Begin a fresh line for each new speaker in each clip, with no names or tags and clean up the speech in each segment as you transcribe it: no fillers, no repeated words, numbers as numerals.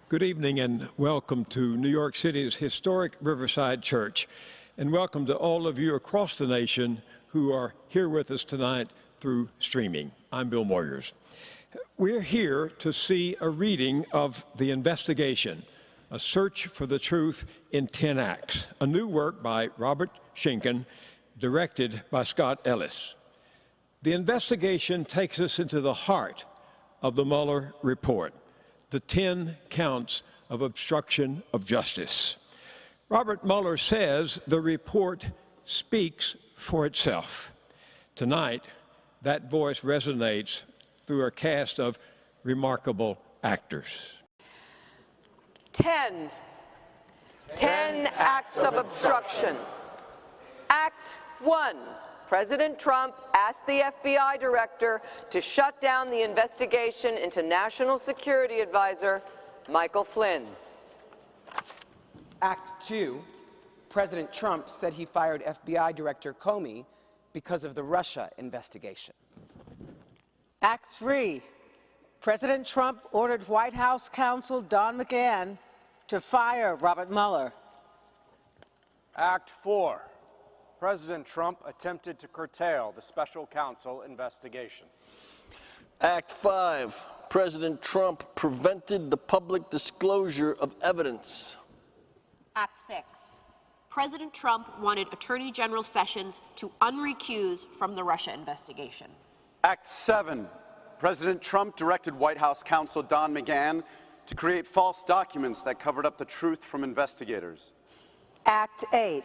Good evening and welcome to New York City's historic Riverside Church, and welcome to all of you across the nation who are here with us tonight through streaming. I'm Bill Moyers. We're here to see a reading of The Investigation, A Search for the Truth in 10 Acts, a new work by Robert Schinken, directed by Scott Ellis. The investigation takes us into the heart of the Mueller report, the 10 counts of obstruction of justice. Robert Mueller says the report speaks for itself. Tonight, that voice resonates through a cast of remarkable actors.
10 acts of obstruction. Act 1. President Trump asked the FBI director to shut down the investigation into National Security Advisor Michael Flynn.
Act 2. President Trump said he fired FBI Director Comey because of the Russia investigation.
Act 3. President Trump ordered White House counsel Don McGahn to fire Robert Mueller.
Act 4. President Trump attempted to curtail the special counsel investigation.
Act 5. President Trump prevented the public disclosure of evidence.
Act 6. President Trump wanted Attorney General Sessions to unrecuse from the Russia investigation.
Act 7. President Trump directed White House counsel Don McGahn to create false documents that covered up the truth from investigators.
Act 8.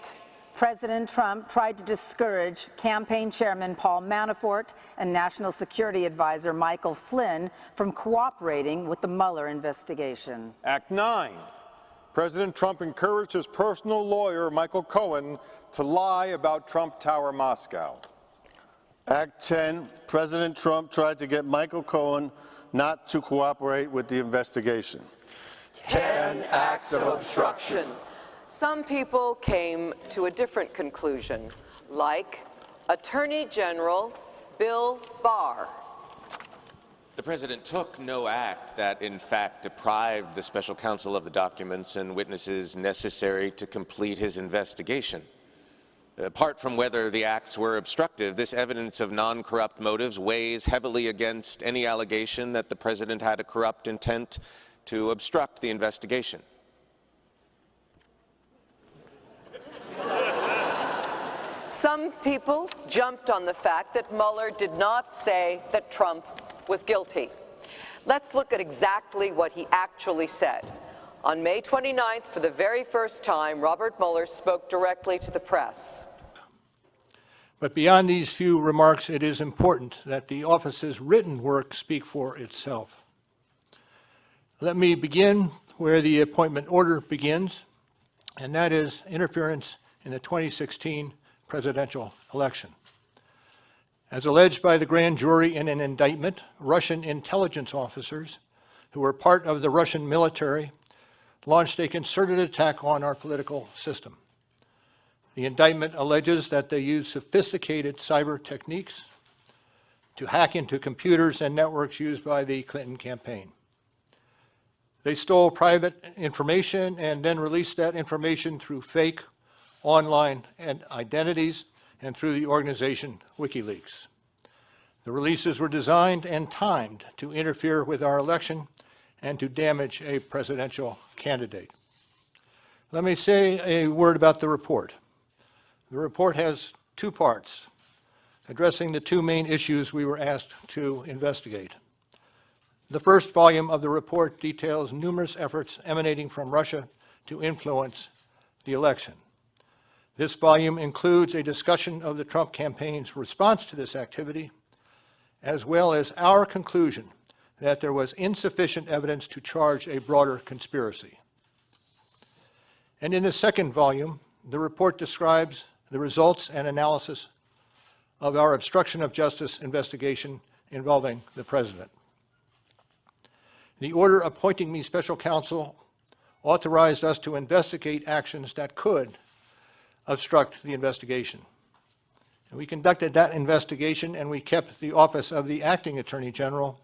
President Trump tried to discourage campaign chairman Paul Manafort and National Security Advisor Michael Flynn from cooperating with the Mueller investigation.
Act 9. President Trump encouraged his personal lawyer, Michael Cohen, to lie about Trump Tower Moscow.
Act 10. President Trump tried to get Michael Cohen not to cooperate with the investigation.
10 acts of obstruction. Some people came to a different conclusion, like Attorney General Bill Barr.
The president took no act that, in fact, deprived the special counsel of the documents and witnesses necessary to complete his investigation. Apart from whether the acts were obstructive, this evidence of non-corrupt motives weighs heavily against any allegation that the president had a corrupt intent to obstruct the investigation.
Some people jumped on the fact that Mueller did not say that Trump was guilty. Let's look at exactly what he actually said. On May 29th, for the very first time, Robert Mueller spoke directly to the press.
But beyond these few remarks, it is important that the office's written work speak for itself. Let me begin where the appointment order begins, and that is interference in the 2016 presidential election. As alleged by the grand jury in an indictment, Russian intelligence officers who were part of the Russian military launched a concerted attack on our political system. The indictment alleges that they used sophisticated cyber techniques to hack into computers and networks used by the Clinton campaign. They stole private information and then released that information through fake online identities and through the organization WikiLeaks. The releases were designed and timed to interfere with our election and to damage a presidential candidate. Let me say a word about the report. The report has two parts, addressing the two main issues we were asked to investigate. The first volume of the report details numerous efforts emanating from Russia to influence the election. This volume includes a discussion of the Trump campaign's response to this activity, as well as our conclusion that there was insufficient evidence to charge a broader conspiracy. And in the second volume, the report describes the results and analysis of our obstruction of justice investigation involving the president. The order appointing me special counsel authorized us to investigate actions that could obstruct the investigation. And we conducted that investigation, and we kept the Office of the Acting Attorney General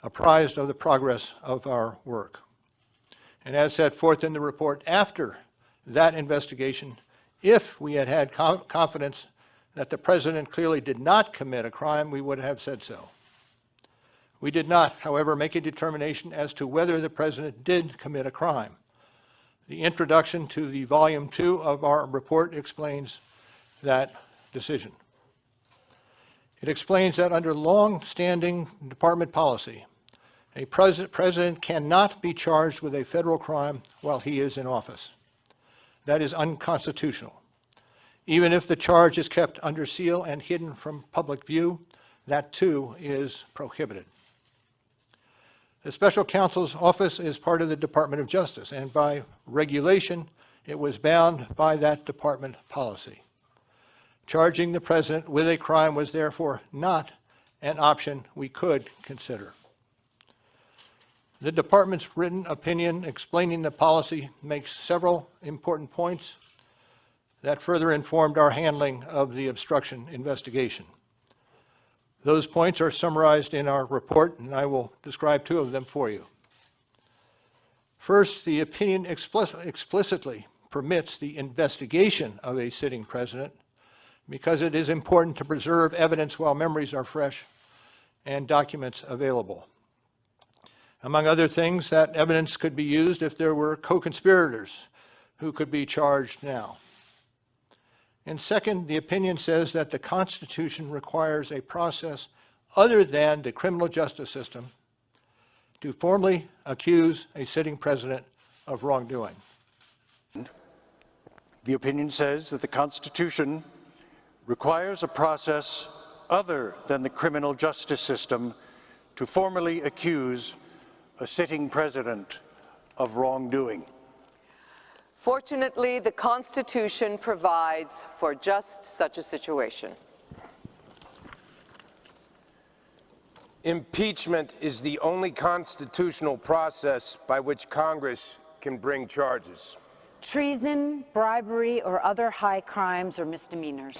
apprised of the progress of our work. And as set forth in the report after that investigation, if we had had confidence that the president clearly did not commit a crime, we would have said so. We did not, however, make a determination as to whether the president did commit a crime. The introduction to the Volume 2 of our report explains that decision. It explains that under long-standing department policy, a president cannot be charged with a federal crime while he is in office. That is unconstitutional. Even if the charge is kept under seal and hidden from public view, that too is prohibited. The special counsel's office is part of the Department of Justice, and by regulation, it was bound by that department policy. Charging the president with a crime was therefore not an option we could consider. The department's written opinion explaining the policy makes several important points that further informed our handling of the obstruction investigation. Those points are summarized in our report, and I will describe two of them for you. First, the opinion explicitly permits the investigation of a sitting president because it is important to preserve evidence while memories are fresh and documents available. Among other things, that evidence could be used if there were co-conspirators who could be charged now. And second, the opinion says that the Constitution requires a process other than the criminal justice system to formally accuse a sitting president of wrongdoing.
The opinion says that the Constitution requires a process other than the criminal justice system to formally accuse a sitting president of wrongdoing.
Fortunately, the Constitution provides for just such a situation.
Impeachment is the only constitutional process by which Congress can bring charges.
Treason, bribery, or other high crimes or misdemeanors.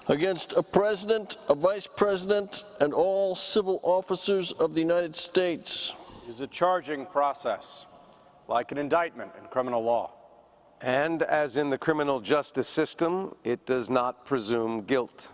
Against a president, a vice president, and all civil officers of the United States.
It is a charging process, like an indictment in criminal law.
And as in the criminal justice system, it does not presume guilt.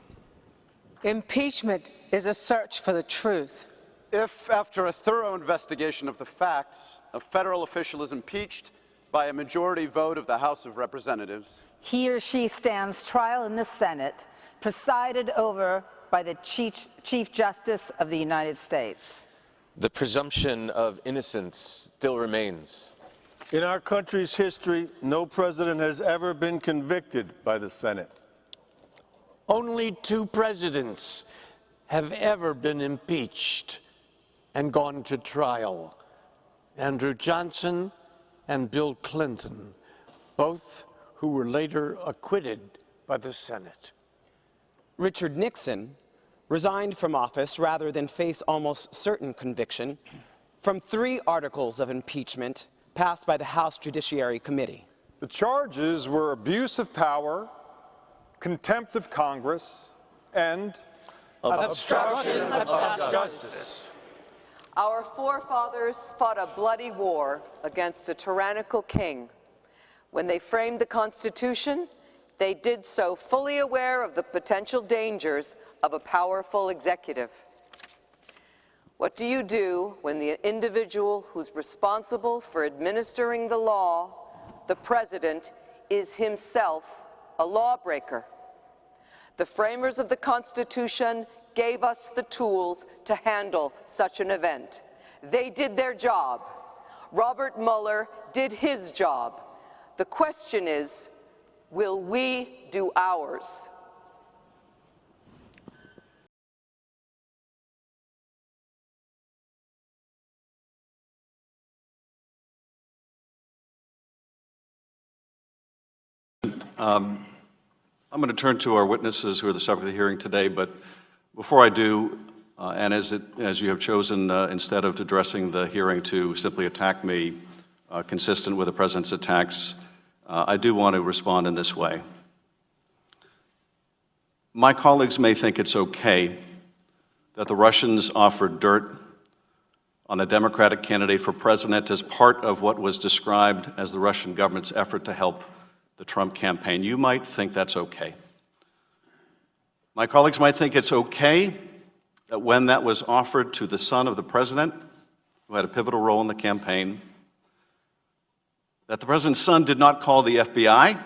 Impeachment is a search for the truth.
If, after a thorough investigation of the facts, a federal official is impeached by a majority vote of the House of Representatives,
he or she stands trial in the Senate, presided over by the Chief Justice of the United States.
The presumption of innocence still remains.
In our country's history, no president has ever been convicted by the Senate.
Only two presidents have ever been impeached and gone to trial: Andrew Johnson and Bill Clinton, both who were later acquitted by the Senate.
Richard Nixon resigned from office rather than face almost certain conviction from 3 articles of impeachment passed by the House Judiciary Committee.
The charges were abuse of power, contempt of Congress, and
obstruction of justice.
Our forefathers fought a bloody war against a tyrannical king. When they framed the Constitution, they did so fully aware of the potential dangers of a powerful executive. What do you do when the individual who's responsible for administering the law, the president, is himself a lawbreaker? The framers of the Constitution gave us the tools to handle such an event. They did their job. Robert Mueller did his job. The question is, will we do ours?
I'm going to turn to our witnesses who are the subject of the hearing today, but before I do, and as you have chosen, instead of addressing the hearing to simply attack me, consistent with the President's attacks, I do want to respond in this way. My colleagues may think it's okay that the Russians offered dirt on a Democratic candidate for president as part of what was described as the Russian government's effort to help the Trump campaign. You might think that's okay. My colleagues might think it's okay that when that was offered to the son of the president, who had a pivotal role in the campaign, that the president's son did not call the FBI.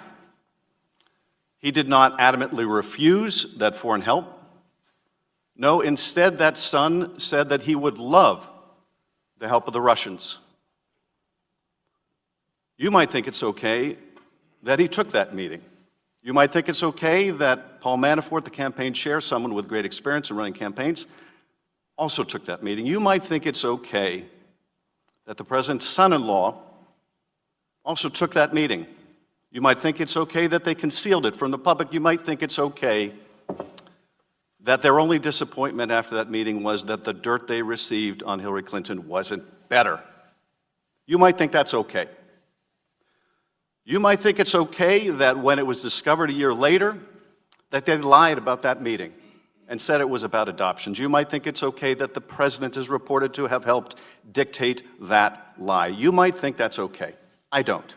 He did not adamantly refuse that foreign help. No, instead, that son said that he would love the help of the Russians. You might think it's okay that he took that meeting. You might think it's okay that Paul Manafort, the campaign chair, someone with great experience in running campaigns, also took that meeting. You might think it's okay that the president's son-in-law also took that meeting. You might think it's okay that they concealed it from the public. You might think it's okay that their only disappointment after that meeting was that the dirt they received on Hillary Clinton wasn't better. You might think that's okay. You might think it's okay that when it was discovered a year later that they lied about that meeting and said it was about adoptions. You might think it's okay that the president is reported to have helped dictate that lie. You might think that's okay. I don't.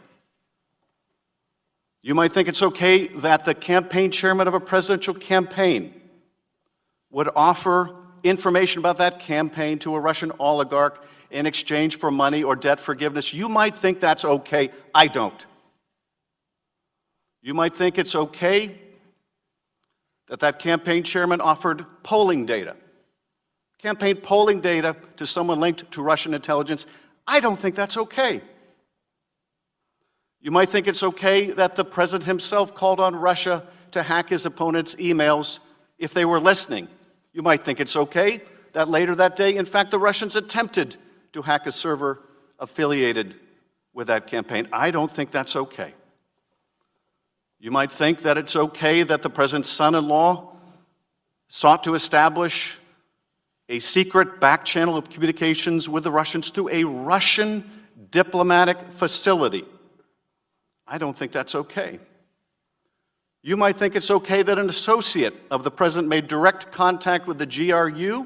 You might think it's okay that the campaign chairman of a presidential campaign would offer information about that campaign to a Russian oligarch in exchange for money or debt forgiveness. You might think that's okay. I don't. You might think it's okay that that campaign chairman offered polling data, campaign polling data to someone linked to Russian intelligence. I don't think that's okay. You might think it's okay that the president himself called on Russia to hack his opponent's emails if they were listening. You might think it's okay that later that day, in fact, the Russians attempted to hack a server affiliated with that campaign. I don't think that's okay. You might think that it's okay that the president's son-in-law sought to establish a secret back channel of communications with the Russians through a Russian diplomatic facility. I don't think that's okay. You might think it's okay that an associate of the president made direct contact with the GRU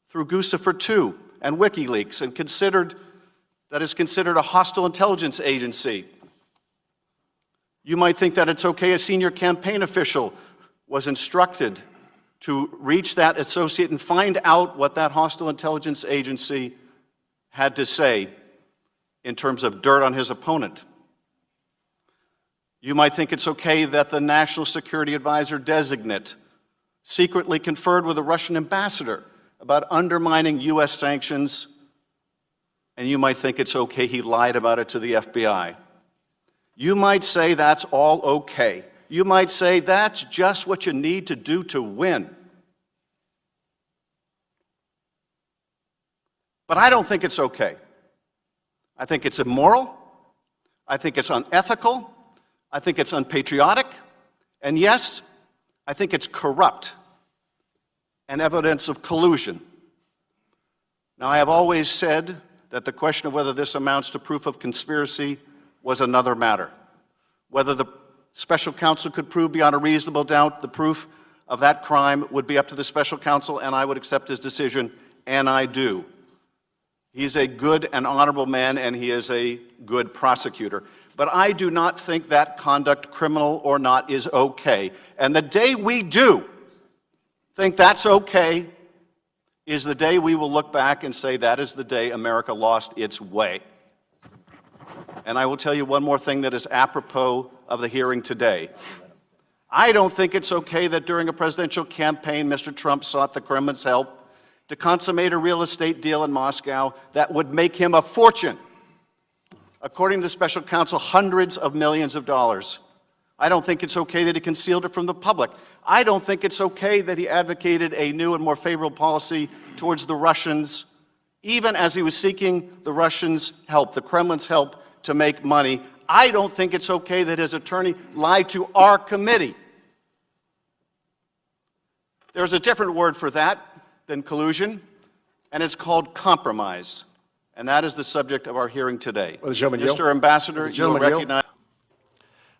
through Guccifer II and WikiLeaks and is considered a hostile intelligence agency. You might think that it's okay a senior campaign official was instructed to reach that associate and find out what that hostile intelligence agency had to say in terms of dirt on his opponent. You might think it's okay that the National Security Advisor designate secretly conferred with a Russian ambassador about undermining U.S. sanctions, and you might think it's okay he lied about it to the FBI. You might say that's all okay. You might say that's just what you need to do to win. But I don't think it's okay. I think it's immoral. I think it's unethical. I think it's unpatriotic. And yes, I think it's corrupt and evidence of collusion. Now, I have always said that the question of whether this amounts to proof of conspiracy was another matter. Whether the special counsel could prove beyond a reasonable doubt the proof of that crime would be up to the special counsel, and I would accept his decision, and I do. He's a good and honorable man, and he is a good prosecutor. But I do not think that conduct, criminal or not, is okay. And the day we do think that's okay is the day we will look back and say that is the day America lost its way. And I will tell you one more thing that is apropos of the hearing today. I don't think it's okay that during a presidential campaign, Mr. Trump sought the Kremlin's help to consummate a real estate deal in Moscow that would make him a fortune. According to the special counsel, hundreds of millions of dollars. I don't think it's okay that he concealed it from the public. I don't think it's okay that he advocated a new and more favorable policy towards the Russians, even as he was seeking the Russians' help, the Kremlin's help, to make money. I don't think it's okay that his attorney lied to our committee. There's a different word for that than collusion, and it's called compromise. And that is the subject of our hearing today. Mr. Ambassador, you will recognize.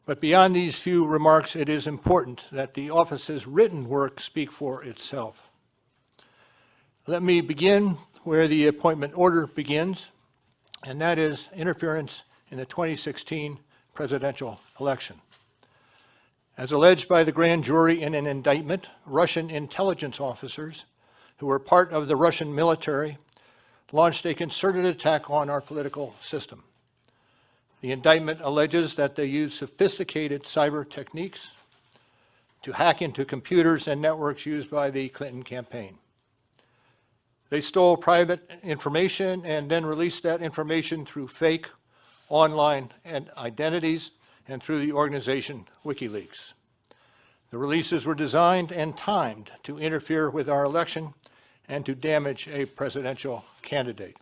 But beyond these few remarks, it is important that the office's written work speak for itself. Let me begin where the appointment order begins, and that is interference in the 2016 presidential election. As alleged by the grand jury in an indictment, Russian intelligence officers who were part of the Russian military launched a concerted attack on our political system. The indictment alleges that they used sophisticated cyber techniques to hack into computers and networks used by the Clinton campaign. They stole private information and then released that information through fake online identities and through the organization WikiLeaks. The releases were designed and timed to interfere with our election and to damage a presidential candidate.